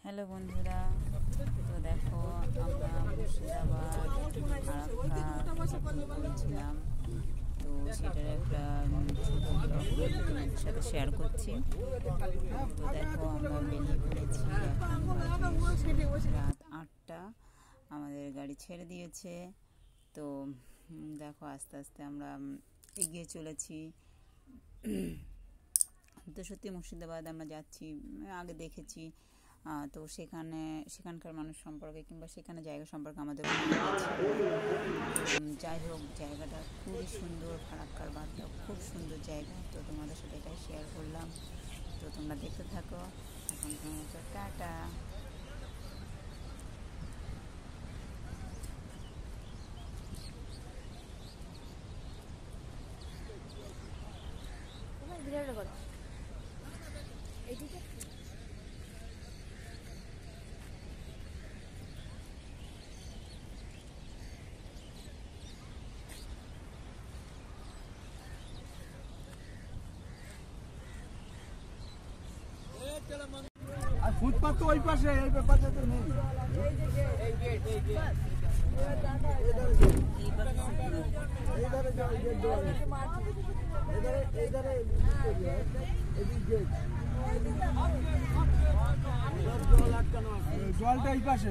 Hello বন্ধুরা, তো দেখো আমরা মুর্শিদাবাদ বলছিলাম, তো সেটার একটা ছোটো ব্লগ তোমাদের সাথে শেয়ার করছি। তো দেখো আমরা বেরিয়ে পড়েছি, রাত 8টা, আমাদের গাড়ি ছেড়ে দিয়েছে। তো দেখো আস্তে আস্তে আমরা এগিয়ে চলেছি। তো সত্যি মুর্শিদাবাদ আমরা যাচ্ছি, আগে দেখেছি, তো সেখানকার মানুষ সম্পর্কে কিংবা সেখানে জায়গা সম্পর্কে আমাদের যাই হোক, জায়গাটা খুবই সুন্দর, ফারাক্কার বাঁধটা খুব সুন্দর জায়গা। তো তোমাদের সাথে এটাই শেয়ার করলাম। তো তোমরা দেখতে থাকো। এখন তোমার টাটা। আর ফুটপাত তো ওই পাশে, এই ব্যাপারটা তো নেই। জলটা এই পাশে,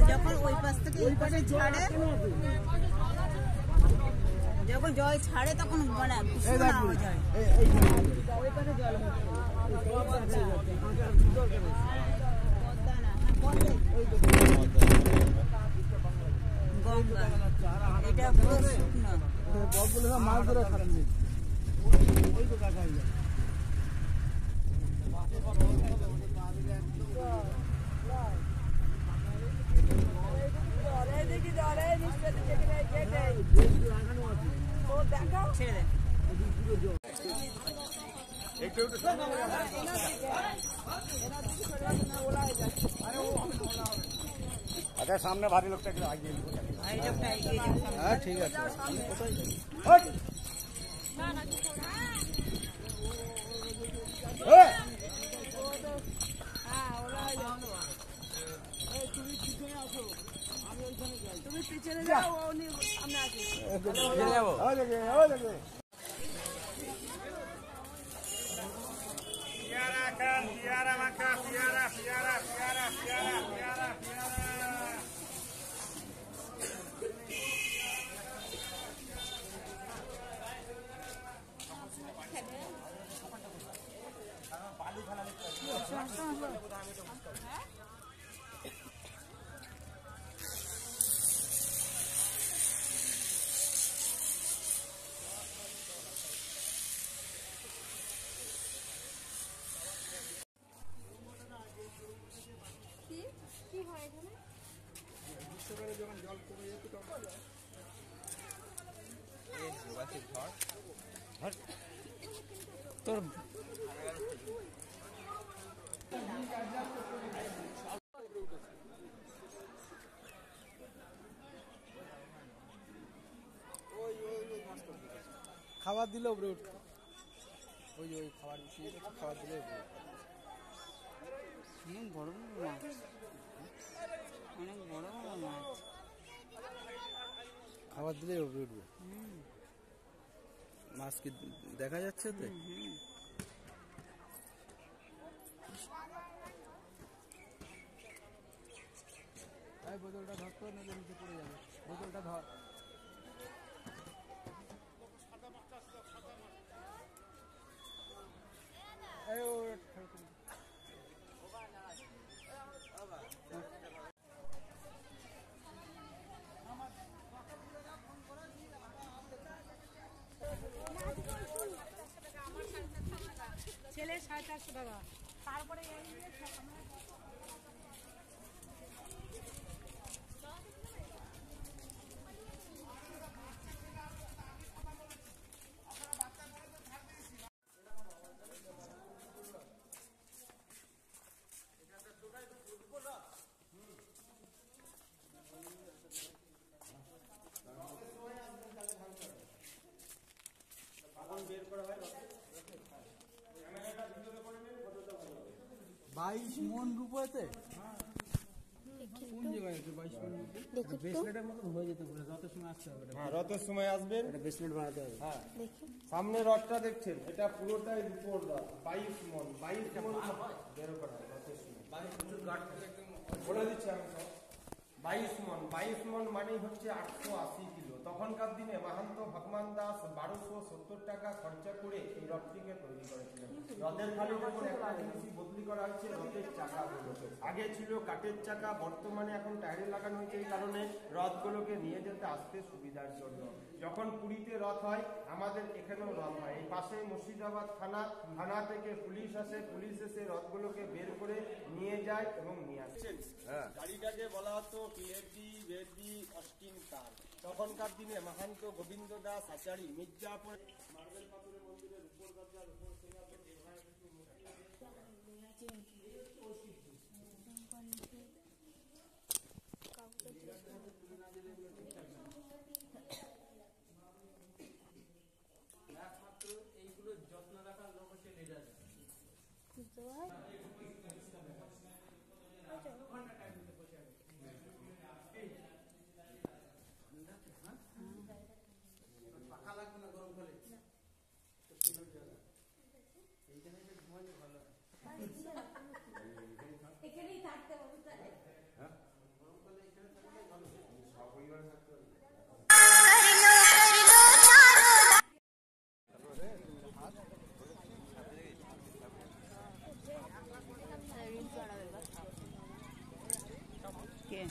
যখন ওই পাশ থেকে এই পাশে ছাড়ে, যখন জল ছাড়ে তখন মানে এটা মাছ ধরে খারাপ নেই, ওই তো দেখা যায়। আচ্ছা, সামনে ভারী লোকটা একটু আগিয়ে নিব। হ্যাঁ ঠিক আছে। তুমি পিছনে যাও, সামনে আসি। Piara maka, piara. যখন জল কমে যেত তখন তোর খাবার দিলেও উপরে উঠত, ওই খাবার দিয়ে খাবার দিলেও উপরে অনেক বড় মাছ, অনেক বড় মাছ, খাবার দিলে উপরে উঠবে। মাছ কি দেখা যাচ্ছে? তো বোতলটা ধরতো, নইলে নিচে পড়ে যাবে। বোতলটা ধর। ছেলে 450 টাকা, তারপরে বের করা হয়। 22 মন রূপতে কোন জায়গায় আছে 22 মন রূপে? ব্রেসলেটের মতো হয়ে যেতে পারে, রথের সময় আসতে হবে। হ্যাঁ, রথের সময় আসবেন। এটা ব্রেসলেট বানাতে হবে। হ্যাঁ, সামনে রথটা দেখছেন, এটা পুরোটাই রূপোর রথ। 22 মন বেরো করা হয় রথের সময়। বলে দিচ্ছি আমি সব। 22 মন মানেই হচ্ছে 880 কিলো। তখনকার দিনে মাহান্ত ভগবান দাস 1270 টাকা খরচা করে এই রথটিকে তৈরি করেছিলেন। রথের খালি যখন একটা জিনিসই বদলি করা হচ্ছে, রথের চাকাগুলো। আগে ছিল কাঠের চাকা, বর্তমানে এখন টায়ারে লাগানো হয়েছে, এই কারণে রথগুলোকে নিয়ে যেতে আসতে সুবিধার জন্য। যখন পুরীতে রথ হয়, আমাদের এখানেও রথ হয়। এই পাশে মুর্শিদাবাদ থানা থেকে পুলিশ আসে, পুলিশ এসে রথগুলোকে বের করে নিয়ে যায় এবং নিয়ে আসে। গাড়িটাকে বলা হতো বেদি অস্টিন কার। তখনকার দিনে মাহান্ত গোবিন্দ দাস আচারী মির্জাপুর মার্বেল পাথরের মন্দিরের উপর দরজার উপর এইগুলো যত্ন রাখার লোক হচ্ছে লিডার। পাখা লাগবে না গরম হলে, এইখানে ঘুমালে ভালো হয়। এখানেই থাকতে হবে তাহলে। গরমকালে এখানে থাকলে ভালো, সপরিবার থাকতে হবে। কে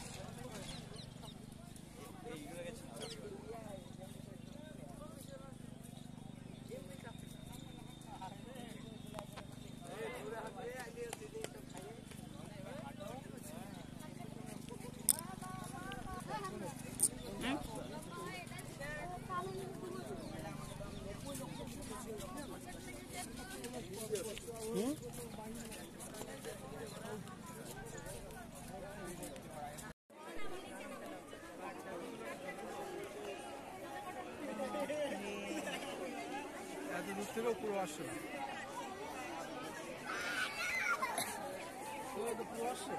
এত দূর থেকেও পুরো আসছে না। পুরো আসছে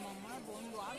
মামার বন্ধু আর